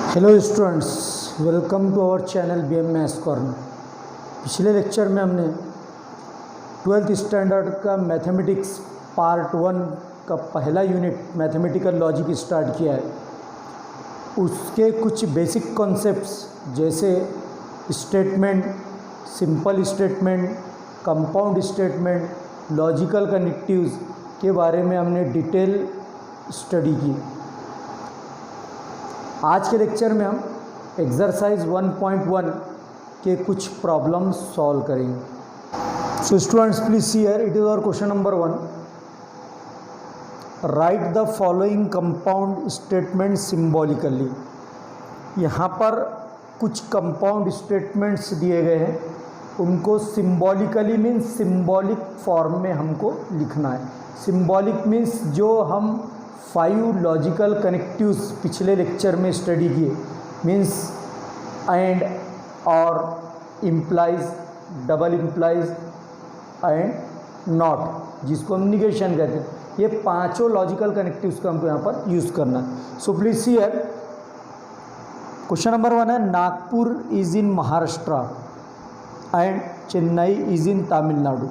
Hello students, welcome to our channel BM maths corner. पिछले lecture में हमने 12th standard का मैथमेटिक्स पार्ट 1 का पहला यूनिट मैथमेटिकल लॉजिक स्टार्ट किया है। उसके कुछ बेसिक कॉन्सेप्ट्स जैसे statement, simple statement, compound statement, logical connectives के बारे में हमने डिटेल स्टडी की। आज के लेक्चर में हम एक्सरसाइज 1.1 के कुछ प्रॉब्लम सॉल्व करेंगे। So students please see here, it is our question number 1। Write the following compound statement symbolically. यहाँ पर कुछ कंपाउंड स्टेटमेंट्स दिए गए हैं, उनको सिंबॉलिकली मीन्स सिंबॉलिक फॉर्म में हमको लिखना है। सिंबॉलिक मीन्स जो हम 5 लॉजिकल कनेक्टिव्स पिछले लेक्चर में स्टडी किए, मीन्स एंड, और, implies, double implies and not, जिसको हम निगेशन कहते हैं। ये 5 लॉजिकल कनेक्टिव्स को हमको यहाँ पर यूज़ करना है। So please see here, question number 1 है Nagpur is in Maharashtra and Chennai is in Tamil Nadu.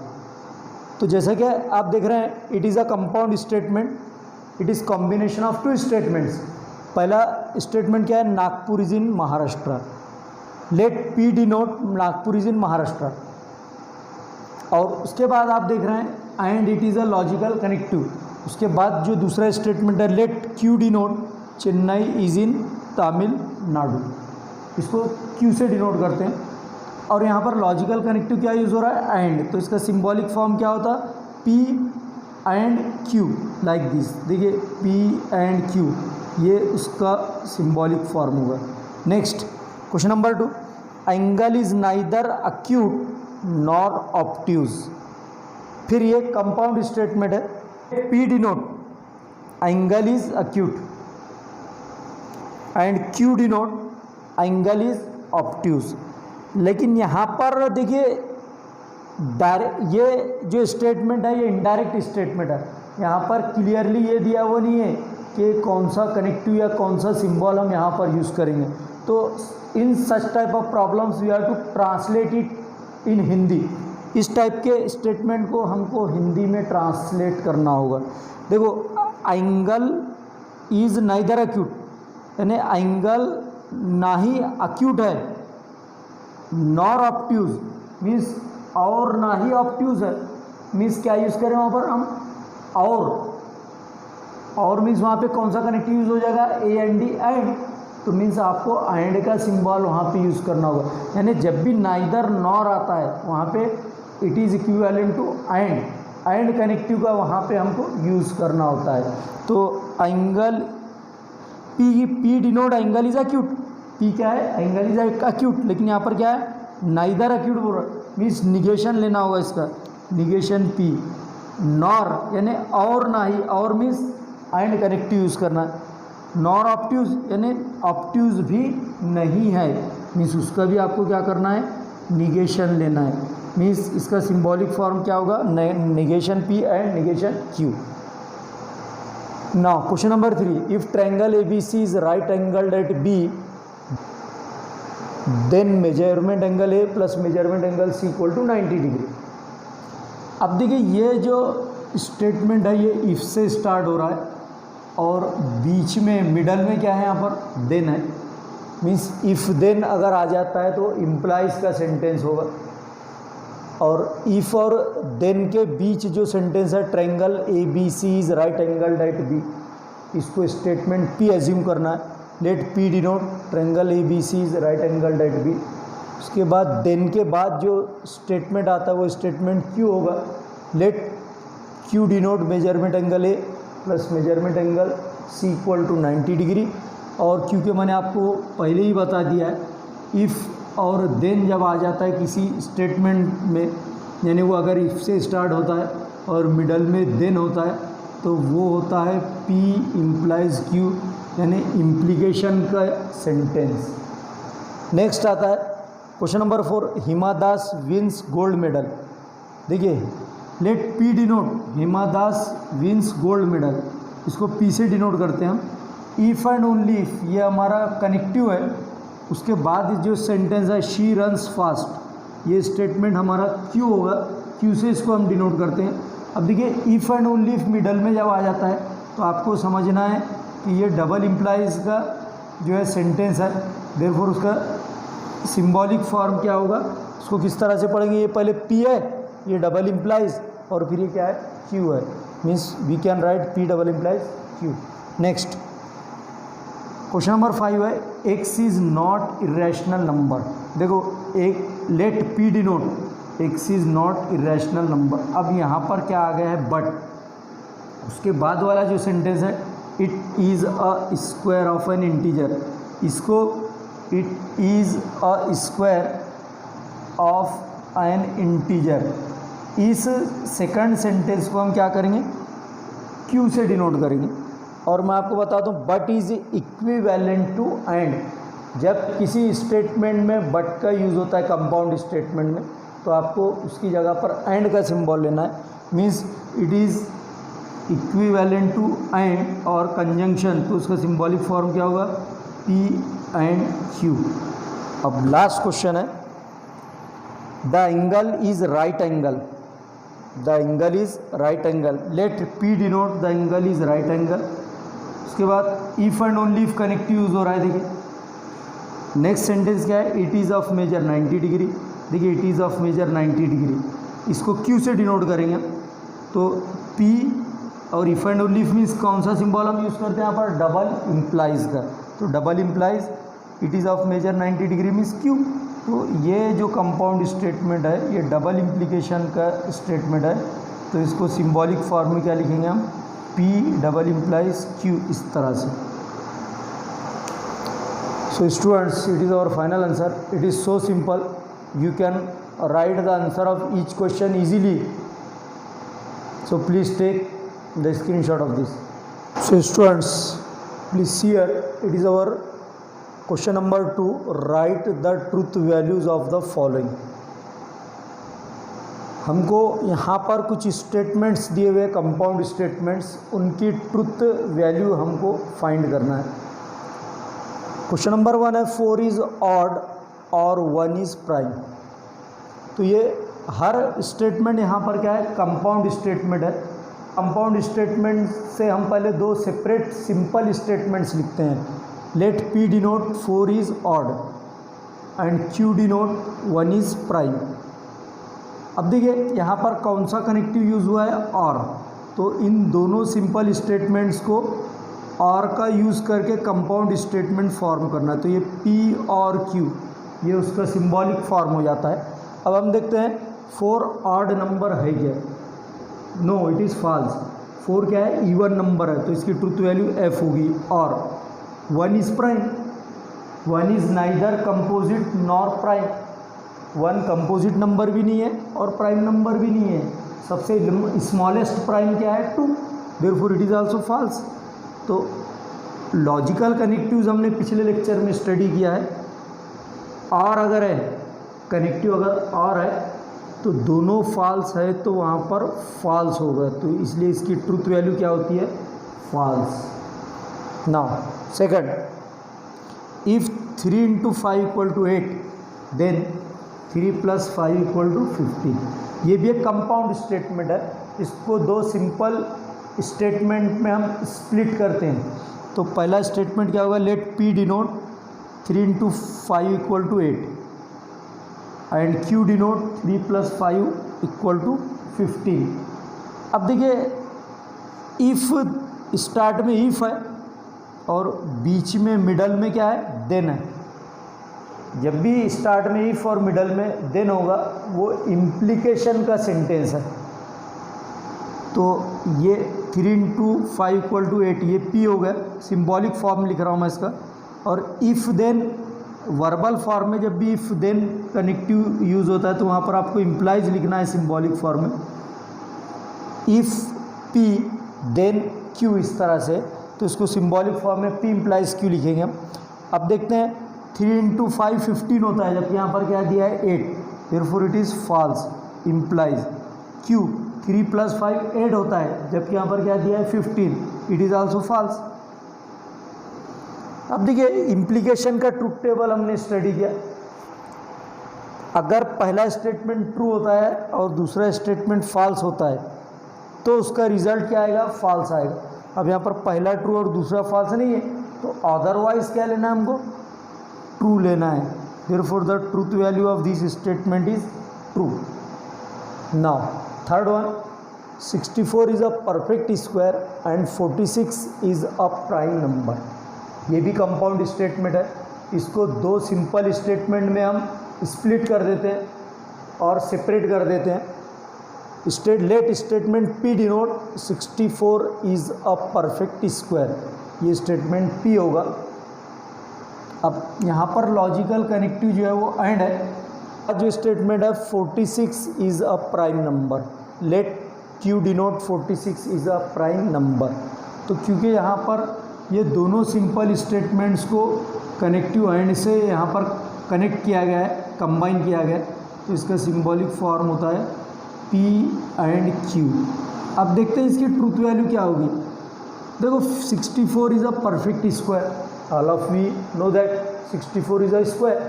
तो जैसा कि आप देख रहे हैं, it is a compound statement, it is combination of 2 statements. पहला स्टेटमेंट क्या है, Nagpur is in Maharashtra. Let P denote Nagpur is in Maharashtra. और उसके बाद आप देख रहे हैं and it is a logical connective. उसके बाद जो दूसरा स्टेटमेंट है, let Q denote Chennai is in Tamil Nadu. इसको Q से डिनोट करते हैं। और यहाँ पर लॉजिकल कनेक्टिव क्या यूज़ हो रहा है, एंड। तो इसका सिंबॉलिक फॉर्म क्या होता है, P and Q, like this. देखिए P एंड Q, ये उसका सिंबॉलिक फॉर्म होगा। Next question number 2, angle is neither acute nor obtuse. फिर ये कंपाउंड स्टेटमेंट है, P denote angle is acute and Q denote angle is obtuse. लेकिन यहाँ पर देखिए ये जो स्टेटमेंट है, ये इनडायरेक्ट स्टेटमेंट है। यहाँ पर क्लियरली ये दिया वो नहीं है कि कौन सा कनेक्टिव या कौन सा सिंबल हम यहाँ पर यूज़ करेंगे। तो in such type of problems we have to translate it in Hindi. इस टाइप के स्टेटमेंट को हमको हिंदी में ट्रांसलेट करना होगा। देखो, एंगल इज़ नाइदर अक्यूट, यानी एंगल ना ही अक्यूट है, नॉर ऑब्ट्यूज मीन्स और ना ही ऑब्ट्यूज है। मीन्स क्या यूज़ करें वहाँ पर हम, और मीन्स वहाँ पे कौन सा कनेक्टिव यूज़ हो जाएगा, AND, एंड। तो मीन्स आपको एंड का सिंबल वहाँ पे यूज़ करना होगा। यानी जब भी नाइदर नॉर आता है वहाँ पे it is equivalent to and connective का वहाँ पे हमको यूज़ करना होता है। तो angle P denote angle is acute. P क्या है, एंगल इज अक्यूट, लेकिन यहाँ पर क्या है, नाइदर अक्यूट बोल रहा है, मीन्स निगेशन लेना होगा इसका, निगेशन P। नॉर यानी और ना ही, और मीन्स एंड कनेक्टिव यूज़ करना है। नॉर ऑब्ट्यूज यानी ऑब्ट्यूज भी नहीं है, मीन्स उसका भी आपको क्या करना है, निगेशन लेना है। मीन्स इसका सिंबॉलिक फॉर्म क्या होगा, negation P and negation Q। Now question number 3, if triangle ABC is right angled at B, then measurement angle A plus measurement angle C equal to 90 degree. अब देखिए, ये जो statement है ये if से start हो रहा है और बीच में मिडल में क्या है, यहाँ पर देन है। मीन्स इफ देन अगर आ जाता है तो इम्प्लाइज का सेंटेंस होगा। और इफ और देन के बीच जो सेंटेंस है, triangle ABC is right angled at B, इसको स्टेटमेंट P एज्यूम करना है। Let P denote triangle ABC is right angled at B। उसके बाद देन के बाद जो स्टेटमेंट आता है वो स्टेटमेंट Q होगा। Let Q denote measurement angle A plus measurement angle C equal to 90 degree. और क्योंकि मैंने आपको पहले ही बता दिया है, इफ़ और देन जब आ जाता है किसी स्टेटमेंट में, यानी वो अगर इफ से स्टार्ट होता है और मिडल में देन होता है, तो वो होता है P इम्प्लाइज Q, यानी इम्प्लीकेशन का सेंटेंस। नेक्स्ट आता है question number 4, Hima Das wins gold medal. देखिए, late P denote Hima Das wins gold medal, इसको P से डिनोट करते हैं हम। इफ़ एंड ओनली इफ़ ये हमारा कनेक्टिव है, उसके बाद जो सेंटेंस है शी रन्स फास्ट, ये स्टेटमेंट हमारा क्यू होगा, क्यू से इसको हम डिनोट करते हैं। अब देखिए if and only if middle में जब आ जाता है तो आपको समझना है कि ये डबल इम्प्लाइज का जो है सेंटेंस है, देयरफॉर उसका सिंबॉलिक फॉर्म क्या होगा, उसको किस तरह से पढ़ेंगे, ये पहले पी है, ये डबल इम्प्लाइज, और फिर ये क्या है क्यू है, means we can write P double implies Q. Next question number 5 है x is not irrational number. देखो एक let P denote x is not irrational number. अब यहाँ पर क्या आ गया है बट, उसके बाद वाला जो सेंटेंस है it is a square of an integer, इसको it is a square of an integer, इस सेकंड सेंटेंस को हम क्या करेंगे क्यू से डिनोट करेंगे। और मैं आपको बता दूं but is equivalent to and, जब किसी स्टेटमेंट में बट का यूज़ होता है कंपाउंड स्टेटमेंट में, तो आपको उसकी जगह पर एंड का सिंबल लेना है, means it is equivalent to and और कंजंक्शन, तो उसका सिंबॉलिक फॉर्म क्या होगा पी एंड क्यू। अब लास्ट क्वेश्चन है the angle is right angle, the angle is right angle, let P denote the angle is right angle. उसके बाद if and only if connective use हो रहा है। देखिए नेक्स्ट सेंटेंस क्या है it is of measure 90 degree, देखिए it is of measure 90 degree, इसको क्यू से डिनोट करेंगे, तो पी और if and only if means कौन सा सिंबल हम यूज़ करते हैं यहाँ पर डबल इम्प्लाइज का, तो double implies it is of measure 90 degree means Q. तो ये जो कंपाउंड स्टेटमेंट है ये डबल इम्प्लीकेशन का स्टेटमेंट है, तो इसको सिंबॉलिक फॉर्म में क्या लिखेंगे हम पी डबल इम्प्लाइज क्यू, इस तरह से। So students it is our final answer, it is so simple, you can write the answer of each question easily, so please take the screenshot of this. So students please see here, it is our question number 2, write the truth values of the following। हमको यहाँ पर कुछ statements दिए हुए compound statements, उनकी truth value हमको find करना है। क्वेश्चन नंबर 1 है 4 इज़ ऑड और 1 इज़ प्राइम। तो ये हर स्टेटमेंट यहाँ पर क्या है कंपाउंड स्टेटमेंट है। कंपाउंड स्टेटमेंट से हम पहले दो सेपरेट सिंपल स्टेटमेंट्स लिखते हैं, let P denote 4 is odd and Q denote 1 is prime. अब देखिए यहाँ पर कौन सा कनेक्टिव यूज़ हुआ है और, तो इन दोनों सिंपल स्टेटमेंट्स को और का यूज़ करके कंपाउंड स्टेटमेंट फॉर्म करना है, तो ये पी और क्यू ये उसका सिंबॉलिक फॉर्म हो जाता है। अब हम देखते हैं 4 ऑड नंबर है क्या, नो इट इज़ फॉल्स, 4 क्या है इवन नंबर है, तो इसकी ट्रुथ वैल्यू एफ होगी। और 1 is prime, 1 is neither composite nor prime, 1 composite number भी नहीं है और प्राइम नंबर भी नहीं है, सबसे स्मॉलेस्ट प्राइम क्या है 2, therefore it is also false. तो लॉजिकल कनेक्टिव्स हमने पिछले लेक्चर में स्टडी किया है, और अगर है कनेक्टिव अगर और है तो दोनों फॉल्स है तो वहाँ पर फॉल्स होगा, तो इसलिए इसकी ट्रुथ वैल्यू क्या होती है false. Now second, if 3 × 5 = 8 then 3 + 5 = 15। ये भी एक कंपाउंड स्टेटमेंट है, इसको दो सिंपल स्टेटमेंट में हम स्प्लिट करते हैं। तो पहला स्टेटमेंट क्या होगा, let P denote 3 × 5 = 8 and Q denote 3 + 5 = 15। अब देखिए इफ़ स्टार्ट में इफ़ है और बीच में मिडल में क्या है देन है, जब भी स्टार्ट में इफ़ और मिडल में देन होगा वो इम्प्लीकेशन का सेंटेंस है। तो ये 3 × 5 = 8 ये पी हो गया, सिंबॉलिक फॉर्म लिख रहा हूँ मैं इसका। और इफ़ देन वर्बल फॉर्म में जब भी इफ़ देन कनेक्टिव यूज़ होता है तो वहाँ पर आपको इम्प्लाइज लिखना है सिंबॉलिक फॉर्म में, इफ़ पी देन क्यू, इस तरह से। तो इसको सिंबॉलिक फॉर्म में पी इम्प्लाइज क्यू लिखेंगे हम। अब देखते हैं 3 × 5 = 15 होता है, जबकि यहाँ पर क्या दिया है 8, therefore it is false implies. Q 3 + 5 8 होता है, जबकि यहाँ पर क्या दिया है 15, इट इज़ आल्सो फॉल्स। अब देखिए इम्प्लीकेशन का ट्रुथ टेबल हमने स्टडी किया। अगर पहला स्टेटमेंट ट्रू होता है और दूसरा स्टेटमेंट फॉल्स होता है तो उसका रिजल्ट क्या आएगा, फॉल्स आएगा। अब यहाँ पर पहला ट्रू और दूसरा फॉल्स नहीं है तो अदरवाइज क्या लेना है हमको, ट्रू लेना है। Therefore the truth value of this statement is true. Now third one, 64 is a perfect square and 46 is a prime number. ये भी कंपाउंड स्टेटमेंट है। इसको दो सिंपल स्टेटमेंट में हम स्प्लिट कर देते हैं और सेपरेट कर देते हैं। Let statement P denote 64 is a perfect square. ये स्टेटमेंट P होगा। अब यहाँ पर लॉजिकल कनेक्टिव जो है वो एंड है। जो स्टेटमेंट है 46 is a prime number. Let Q denote 46 is a prime number. तो क्योंकि यहाँ पर ये दोनों सिंपल स्टेटमेंट्स को कनेक्टिव एंड से यहाँ पर कनेक्ट किया गया है, कंबाइन किया गया है, तो इसका सिंबॉलिक फॉर्म होता है P एंड Q। अब देखते हैं इसकी ट्रूथ वैल्यू क्या होगी। देखो 64 is a perfect square. All of we know that 64 is a square,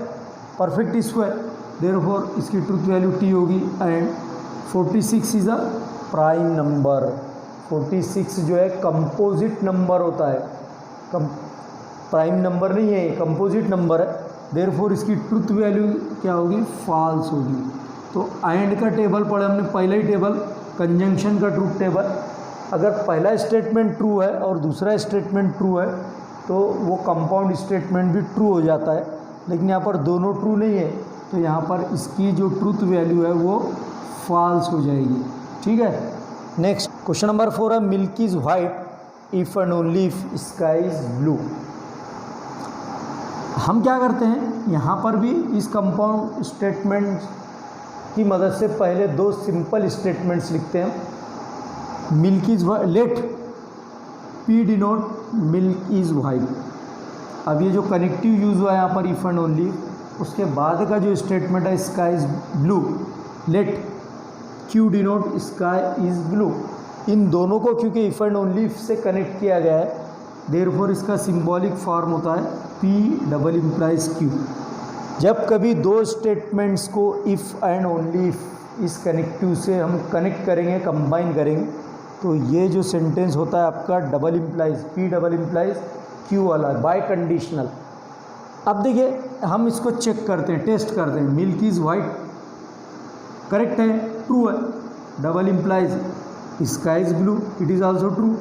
perfect square. Therefore इसकी ट्रूथ वैल्यू T होगी। And 46 is a prime number. 46 जो है कंपोजिट नंबर होता है, प्राइम नंबर नहीं है, कंपोजिट नंबर है। देयरफॉर इसकी ट्रूथ वैल्यू क्या होगी, फॉल्स होगी। तो एंड का टेबल पढ़े हमने, पहला ही टेबल कंजंक्शन का ट्रूथ टेबल। अगर पहला स्टेटमेंट ट्रू है और दूसरा स्टेटमेंट ट्रू है तो वो कंपाउंड स्टेटमेंट भी ट्रू हो जाता है। लेकिन यहाँ पर दोनों ट्रू नहीं है तो यहाँ पर इसकी जो ट्रूथ वैल्यू है वो फॉल्स हो जाएगी। ठीक है। नेक्स्ट क्वेश्चन नंबर 4 है, milk is white if and only if sky is blue. हम क्या करते हैं, यहाँ पर भी इस कंपाउंड स्टेटमेंट की मदद से पहले दो सिंपल स्टेटमेंट्स लिखते हैं। Milk is let P denote milk is white. अब ये जो कनेक्टिव यूज़ हुआ है यहाँ पर इफ़ एंड ओनली, उसके बाद का जो स्टेटमेंट है sky is blue, let Q denote sky is blue. इन दोनों को क्योंकि इफ़ एंड ओनली से कनेक्ट किया गया है, देयरफॉर इसका सिंबॉलिक फॉर्म होता है P डबल इम्प्लाइज Q। जब कभी दो स्टेटमेंट्स को इफ़ एंड ओनली इफ इस कनेक्टिव से हम कनेक्ट करेंगे, कंबाइन करेंगे, तो ये जो सेंटेंस होता है आपका double implies P double implies Q वाला, बाय कंडीशनल। अब देखिए हम इसको चेक करते हैं, टेस्ट करते हैं। मिल्क इज़ वाइट करेक्ट है, ट्रू है। Double implies sky is blue, it is also true.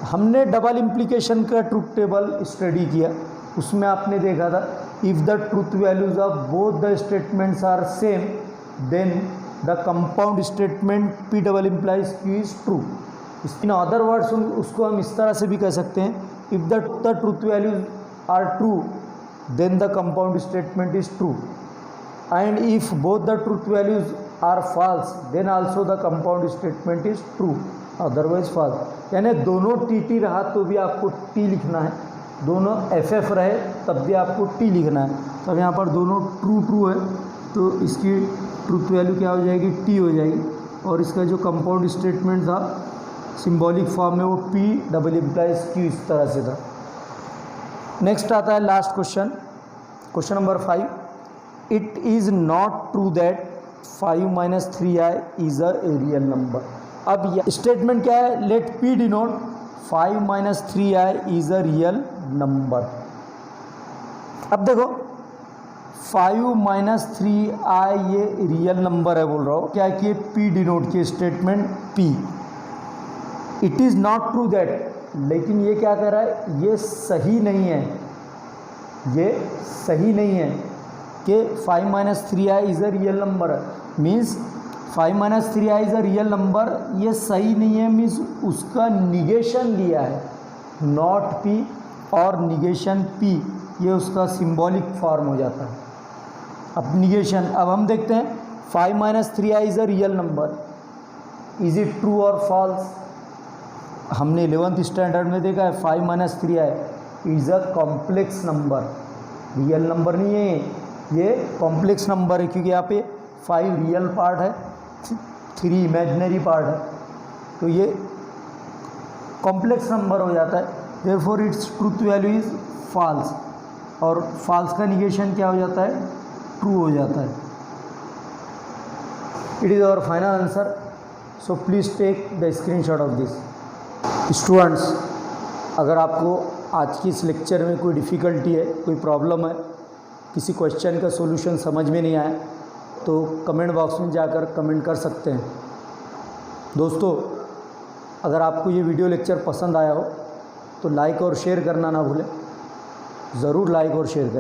हमने डबल इम्प्लीकेशन का ट्रूथ टेबल स्टडी किया, उसमें आपने देखा था if the truth values of both the statements are same then the compound statement P double implies Q is true. In other words उसको हम इस तरह से भी कह सकते हैं, if the truth values are true then the compound statement is true, and if both the truth values are false then also the compound statement is true, otherwise false. यानी दोनों TT रहा तो भी आपको T लिखना है, दोनों FF रहे तब भी आपको T लिखना है। तो अब यहाँ पर दोनों ट्रू है तो इसकी ट्रूथ वैल्यू क्या हो जाएगी, T हो जाएगी। और इसका जो कंपाउंड स्टेटमेंट था सिंबॉलिक फॉर्म में वो P डबल इम्प्लाइज Q इस तरह से था। नेक्स्ट आता है last question, question number 5, it is not true that 5 - 3i is a real number. अब यह स्टेटमेंट क्या है, let P denote 5 - 3i is a real number. अब देखो 5 - 3i ये रियल नंबर है बोल रहा हूँ, क्या कि P डिनोट की statement P। It is not true that, लेकिन ये क्या कह रहा है, ये सही नहीं है, ये सही नहीं है कि 5 - 3i is a real number है। Means 5 - 3i is a real number, ये सही नहीं है। मीन्स उसका निगेशन लिया है, नॉट P और निगेशन P, ये उसका सिंबॉलिक फॉर्म हो जाता है। अब निगेशन, अब हम देखते हैं 5 - 3i is a real number, is it true और फॉल्स। हमने 11th स्टैंडर्ड में देखा है 5 - 3i is a complex number, real number नहीं है ये कॉम्प्लेक्स नंबर है, क्योंकि यहाँ पे 5 रियल पार्ट है, 3 इमेजिनरी पार्ट है, तो ये कॉम्प्लेक्स नंबर हो जाता है। Therefore its truth value is false, और फॉल्स का निगेशन क्या हो जाता है, ट्रू हो जाता है। It is our final answer, so please take the screenshot of this. Students, अगर आपको आज की इस लेक्चर में कोई डिफ़िकल्टी है, कोई प्रॉब्लम है, किसी क्वेश्चन का सॉल्यूशन समझ में नहीं आया, तो कमेंट बॉक्स में जाकर कमेंट कर सकते हैं। दोस्तों, अगर आपको ये वीडियो लेक्चर पसंद आया हो तो लाइक और शेयर करना ना भूलें, ज़रूर लाइक और शेयर करें।